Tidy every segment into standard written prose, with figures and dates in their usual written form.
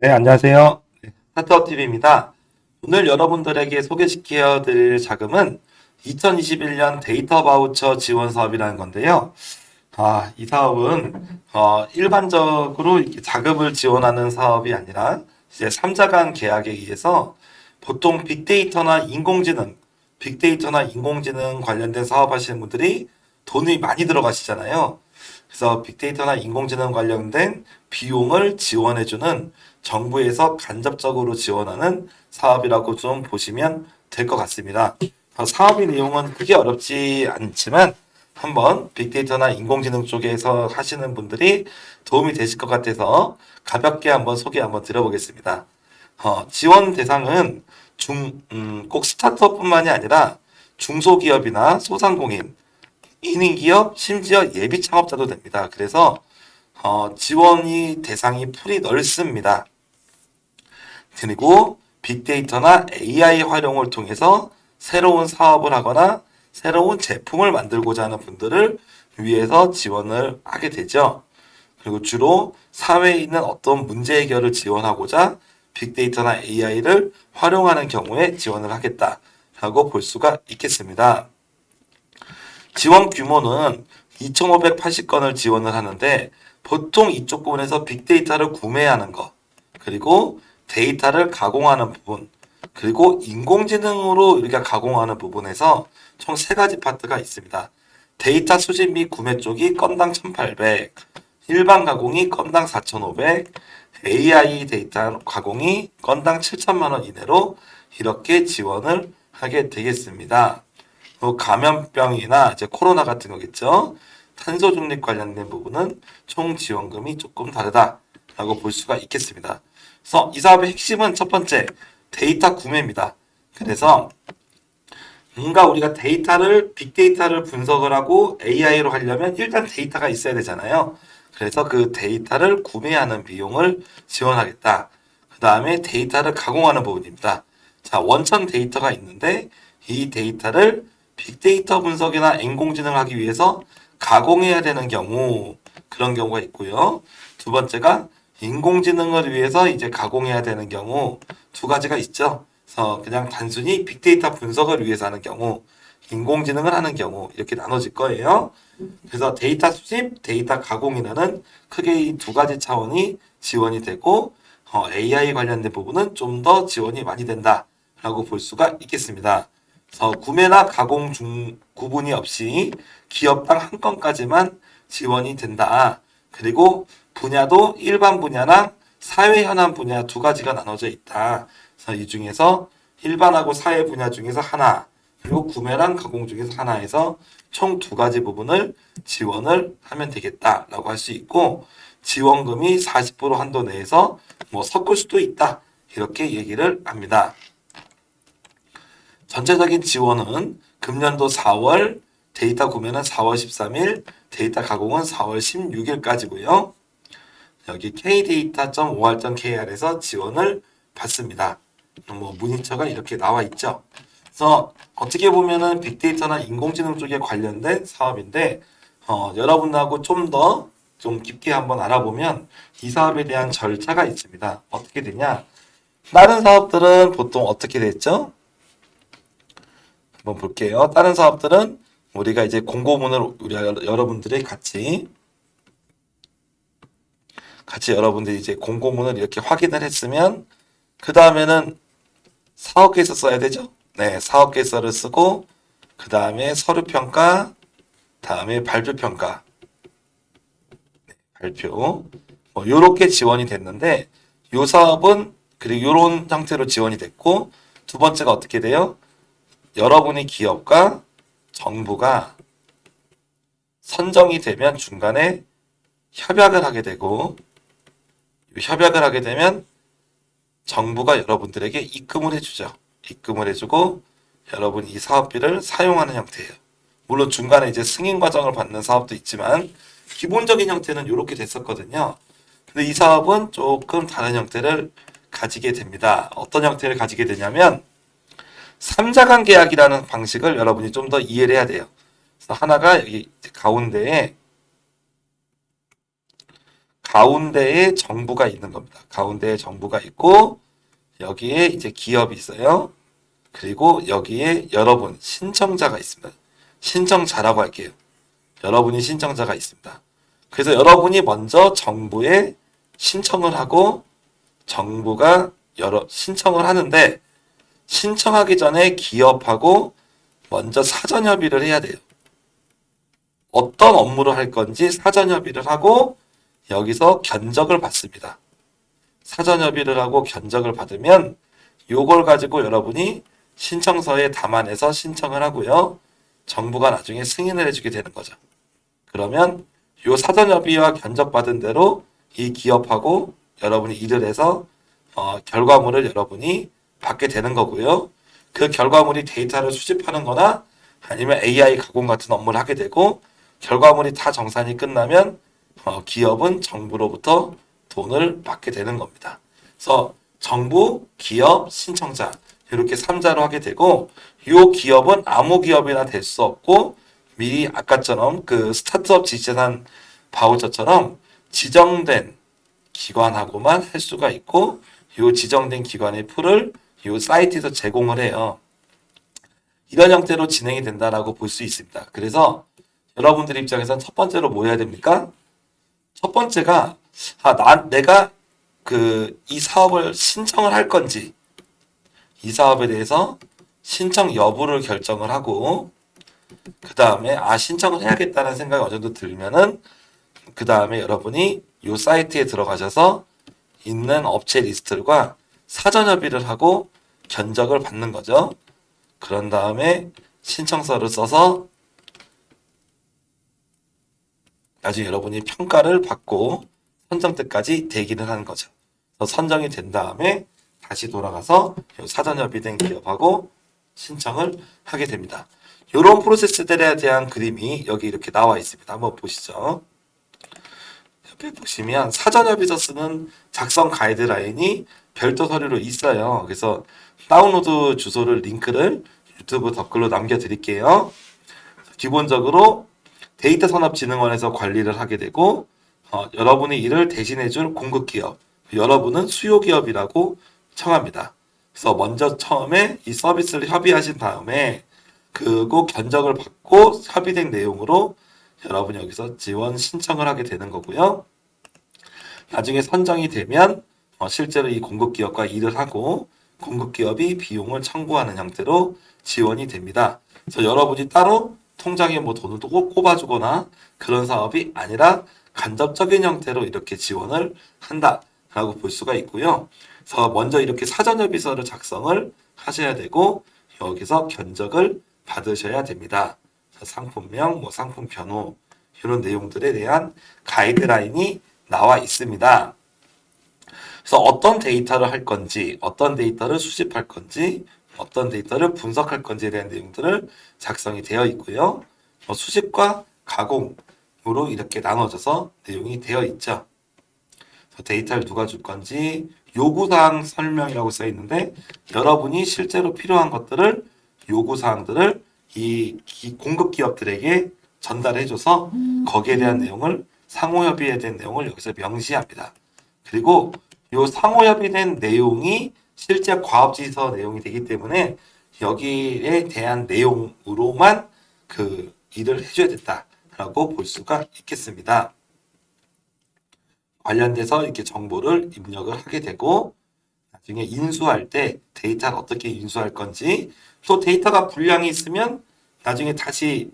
네, 안녕하세요. 스타트업 TV입니다. 오늘 여러분들에게 소개시켜 드릴 자금은 2021년 데이터 바우처 지원 사업이라는 건데요. 이 사업은 일반적으로 이렇게 자금을 지원하는 사업이 아니라 이제 3자 간 계약에 의해서 보통 빅데이터나 인공지능 관련된 사업 하시는 분들이 돈이 많이 들어가시잖아요. 그래서 빅데이터나 인공지능 관련된 비용을 지원해주는 정부에서 간접적으로 지원하는 사업이라고 좀 보시면 될 것 같습니다. 사업의 내용은 크게 어렵지 않지만 한번 빅데이터나 인공지능 쪽에서 하시는 분들이 도움이 되실 것 같아서 가볍게 한번 소개 한번 드려보겠습니다. 지원 대상은 꼭 스타트업뿐만이 아니라 중소기업이나 소상공인, 인인기업, 심지어 예비 창업자도 됩니다. 그래서 지원이 대상이 풀이 넓습니다. 그리고 빅데이터나 AI 활용을 통해서 새로운 사업을 하거나 새로운 제품을 만들고자 하는 분들을 위해서 지원을 하게 되죠. 그리고 주로 사회에 있는 어떤 문제 해결을 지원하고자 빅데이터나 AI를 활용하는 경우에 지원을 하겠다라고 볼 수가 있겠습니다. 지원 규모는 2,580건을 지원을 하는데 보통 이쪽 부분에서 빅데이터를 구매하는 것, 그리고 데이터를 가공하는 부분, 그리고 인공지능으로 우리가 가공하는 부분에서 총 세 가지 파트가 있습니다. 데이터 수집 및 구매 쪽이 건당 1,800, 일반 가공이 건당 4,500, AI 데이터 가공이 건당 7천만 원 이내로 이렇게 지원을 하게 되겠습니다. 감염병이나 이제 코로나 같은 거겠죠. 탄소 중립 관련된 부분은 총 지원금이 조금 다르다라고 볼 수가 있겠습니다. 그래서 이 사업의 핵심은 첫 번째 데이터 구매입니다. 그래서 뭔가 우리가 빅데이터를 분석을 하고 AI로 하려면 일단 데이터가 있어야 되잖아요. 그래서 그 데이터를 구매하는 비용을 지원하겠다. 그 다음에 데이터를 가공하는 부분입니다. 자, 원천 데이터가 있는데 이 데이터를 빅데이터 분석이나 인공지능을 하기 위해서 가공해야 되는 경우, 그런 경우가 있고요. 두 번째가 인공지능을 위해서 이제 가공해야 되는 경우 두 가지가 있죠. 그래서 그냥 단순히 빅데이터 분석을 위해서 하는 경우, 인공지능을 하는 경우 이렇게 나눠질 거예요. 그래서 데이터 수집, 데이터 가공이라는 크게 이 두 가지 차원이 지원이 되고 AI 관련된 부분은 좀 더 지원이 많이 된다라고 볼 수가 있겠습니다. 구매나 가공 중 구분이 없이 기업당 한 건까지만 지원이 된다. 그리고 분야도 일반 분야나 사회 현안 분야 두 가지가 나눠져 있다. 그래서 이 중에서 일반하고 사회 분야 중에서 하나, 그리고 구매랑 가공 중에서 하나에서 총 두 가지 부분을 지원을 하면 되겠다라고 할 수 있고, 지원금이 40% 한도 내에서 뭐 섞을 수도 있다. 이렇게 얘기를 합니다. 전체적인 지원은 금년도 4월, 데이터 구매는 4월 13일, 데이터 가공은 4월 16일까지고요. 여기 kdata.or.kr에서 지원을 받습니다. 뭐 문의처가 이렇게 나와 있죠. 그래서 어떻게 보면은 빅데이터나 인공지능 쪽에 관련된 사업인데 여러분하고 좀 더 좀 깊게 한번 알아보면 이 사업에 대한 절차가 있습니다. 어떻게 되냐? 다른 사업들은 보통 어떻게 됐죠? 한번 볼게요. 다른 사업들은 우리가 이제 공고문을 우리 여러분들이 같이 여러분들이 이제 공고문을 이렇게 확인을 했으면 그 다음에는 사업계획서 써야 되죠. 네, 사업계획서를 쓰고 그 다음에 서류평가, 다음에 발표평가, 발표 뭐 요렇게 지원이 됐는데 요 사업은 그리고 요런 형태로 지원이 됐고 두 번째가 어떻게 돼요? 여러분의 기업과 정부가 선정이 되면 중간에 협약을 하게 되고 협약을 하게 되면 정부가 여러분들에게 입금을 해주죠. 입금을 해주고 여러분이 이 사업비를 사용하는 형태예요. 물론 중간에 이제 승인 과정을 받는 사업도 있지만 기본적인 형태는 이렇게 됐었거든요. 근데 이 사업은 조금 다른 형태를 가지게 됩니다. 어떤 형태를 가지게 되냐면 3자간 계약이라는 방식을 여러분이 좀 더 이해를 해야 돼요. 그래서 하나가 여기 가운데에 가운데에 정부가 있는 겁니다. 가운데에 정부가 있고 여기에 이제 기업이 있어요. 그리고 여기에 여러분 신청자가 있습니다. 신청자라고 할게요. 여러분이 신청자가 있습니다. 그래서 여러분이 먼저 정부에 신청을 하고 정부가 신청을 하는데 신청하기 전에 기업하고 먼저 사전 협의를 해야 돼요. 어떤 업무를 할 건지 사전 협의를 하고 여기서 견적을 받습니다. 사전 협의를 하고 견적을 받으면 요걸 가지고 여러분이 신청서에 담아내서 신청을 하고요. 정부가 나중에 승인을 해주게 되는 거죠. 그러면 요 사전 협의와 견적 받은 대로 이 기업하고 여러분이 일을 해서 결과물을 여러분이 받게 되는 거고요. 그 결과물이 데이터를 수집하는 거나 아니면 AI 가공 같은 업무를 하게 되고 결과물이 다 정산이 끝나면 기업은 정부로부터 돈을 받게 되는 겁니다. 그래서 정부, 기업, 신청자 이렇게 3자로 하게 되고 이 기업은 아무 기업이나 될 수 없고 미리 아까처럼 그 스타트업 지재산 바우처처럼 지정된 기관하고만 할 수가 있고 이 지정된 기관의 풀을 이 사이트에서 제공을 해요. 이런 형태로 진행이 된다라고 볼 수 있습니다. 그래서 여러분들 입장에서는 첫 번째로 뭐 해야 됩니까? 첫 번째가 내가 이 사업을 신청을 할 건지 이 사업에 대해서 신청 여부를 결정을 하고 그 다음에 신청을 해야겠다는 생각이 어느 정도 들면은 그 다음에 여러분이 이 사이트에 들어가셔서 있는 업체 리스트들과 사전 협의를 하고 견적을 받는 거죠. 그런 다음에 신청서를 써서 나중에 여러분이 평가를 받고 선정 때까지 대기를 하는 거죠. 그래서 선정이 된 다음에 다시 돌아가서 사전 협의된 기업하고 신청을 하게 됩니다. 이런 프로세스들에 대한 그림이 여기 이렇게 나와 있습니다. 한번 보시죠. 옆에 보시면 사전 협의서 쓰는 작성 가이드라인이 별도 서류로 있어요. 그래서 다운로드 주소를 링크를 유튜브 댓글로 남겨드릴게요. 기본적으로 데이터산업진흥원에서 관리를 하게 되고 여러분이 이를 대신해줄 공급기업, 여러분은 수요기업이라고 청합니다. 그래서 먼저 처음에 이 서비스를 협의하신 다음에 그리고 견적을 받고 협의된 내용으로 여러분이 여기서 지원 신청을 하게 되는 거고요. 나중에 선정이 되면 실제로 이 공급기업과 일을 하고 공급기업이 비용을 청구하는 형태로 지원이 됩니다. 그래서 여러분이 따로 통장에 뭐 돈을 또 꼽아주거나 그런 사업이 아니라 간접적인 형태로 이렇게 지원을 한다라고 볼 수가 있고요. 그래서 먼저 이렇게 사전협의서를 작성을 하셔야 되고 여기서 견적을 받으셔야 됩니다. 상품명, 뭐 상품 변호 이런 내용들에 대한 가이드라인이 나와 있습니다. 그래서 어떤 데이터를 할 건지, 어떤 데이터를 수집할 건지, 어떤 데이터를 분석할 건지에 대한 내용들을 작성이 되어 있고요. 수집과 가공으로 이렇게 나눠져서 내용이 되어 있죠. 데이터를 누가 줄 건지 요구사항 설명이라고 써 있는데 여러분이 실제로 필요한 것들을 요구사항들을 이 공급 기업들에게 전달해줘서 거기에 대한 내용을 상호협의에 대한 내용을 여기서 명시합니다. 그리고 이 상호협의된 내용이 실제 과업지서 내용이 되기 때문에 여기에 대한 내용으로만 그 일을 해줘야 된다라고 볼 수가 있겠습니다. 관련돼서 이렇게 정보를 입력을 하게 되고 나중에 인수할 때 데이터를 어떻게 인수할 건지 또 데이터가 불량이 있으면 나중에 다시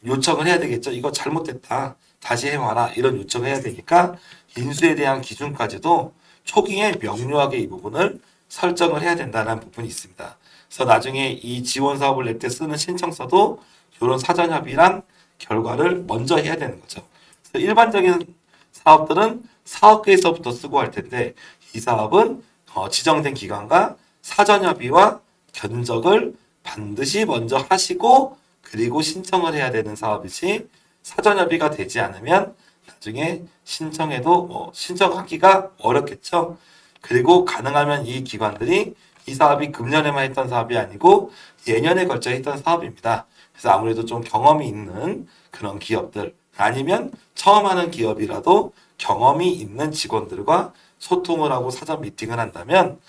요청을 해야 되겠죠. 이거 잘못됐다. 다시 해와라. 이런 요청을 해야 되니까 인수에 대한 기준까지도 초기에 명료하게 이 부분을 설정을 해야 된다는 부분이 있습니다. 그래서 나중에 이 지원 사업을 낼 때 쓰는 신청서도 이런 사전 협의랑 결과를 먼저 해야 되는 거죠. 그래서 일반적인 사업들은 사업계에서부터 쓰고 할 텐데 이 사업은 지정된 기관과 사전 협의와 견적을 반드시 먼저 하시고 그리고 신청을 해야 되는 사업이지 사전 협의가 되지 않으면 나중에 신청해도 신청하기가 어렵겠죠. 그리고 가능하면 이 기관들이 이 사업이 금년에만 했던 사업이 아니고 예년에 걸쳐 했던 사업입니다. 그래서 아무래도 좀 경험이 있는 그런 기업들 아니면 처음 하는 기업이라도 경험이 있는 직원들과 소통을 하고 사전 미팅을 한다면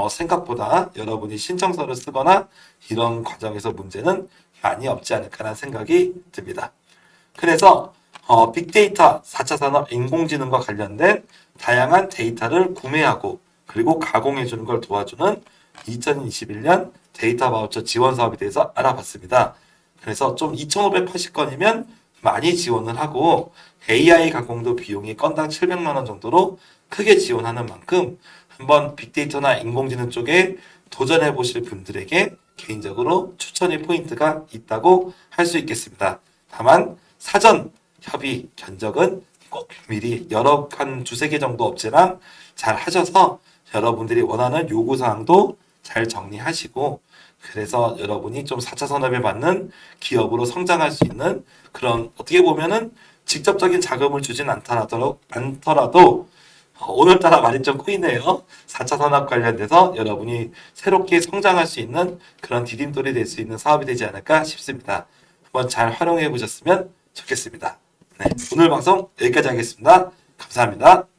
생각보다 여러분이 신청서를 쓰거나 이런 과정에서 문제는 많이 없지 않을까라는 생각이 듭니다. 그래서 빅데이터, 4차 산업, 인공지능과 관련된 다양한 데이터를 구매하고 그리고 가공해 주는 걸 도와주는 2021년 데이터 바우처 지원 사업에 대해서 알아봤습니다. 그래서 좀 2,580건이면 많이 지원을 하고 AI 가공도 비용이 건당 700만 원 정도로 크게 지원하는 만큼 한번 빅데이터나 인공지능 쪽에 도전해 보실 분들에게 개인적으로 추천의 포인트가 있다고 할 수 있겠습니다. 다만 사전 협의 견적은 꼭 미리 여러 한 두세 개 정도 업체랑 잘 하셔서 여러분들이 원하는 요구사항도 잘 정리하시고 그래서 여러분이 좀 4차 산업에 맞는 기업으로 성장할 수 있는 그런 어떻게 보면은 직접적인 자금을 주진 않더라도 오늘따라 말이 좀 꼬이네요. 4차 산업 관련돼서 여러분이 새롭게 성장할 수 있는 그런 디딤돌이 될 수 있는 사업이 되지 않을까 싶습니다. 한번 잘 활용해 보셨으면 좋겠습니다. 네, 오늘 방송 여기까지 하겠습니다. 감사합니다.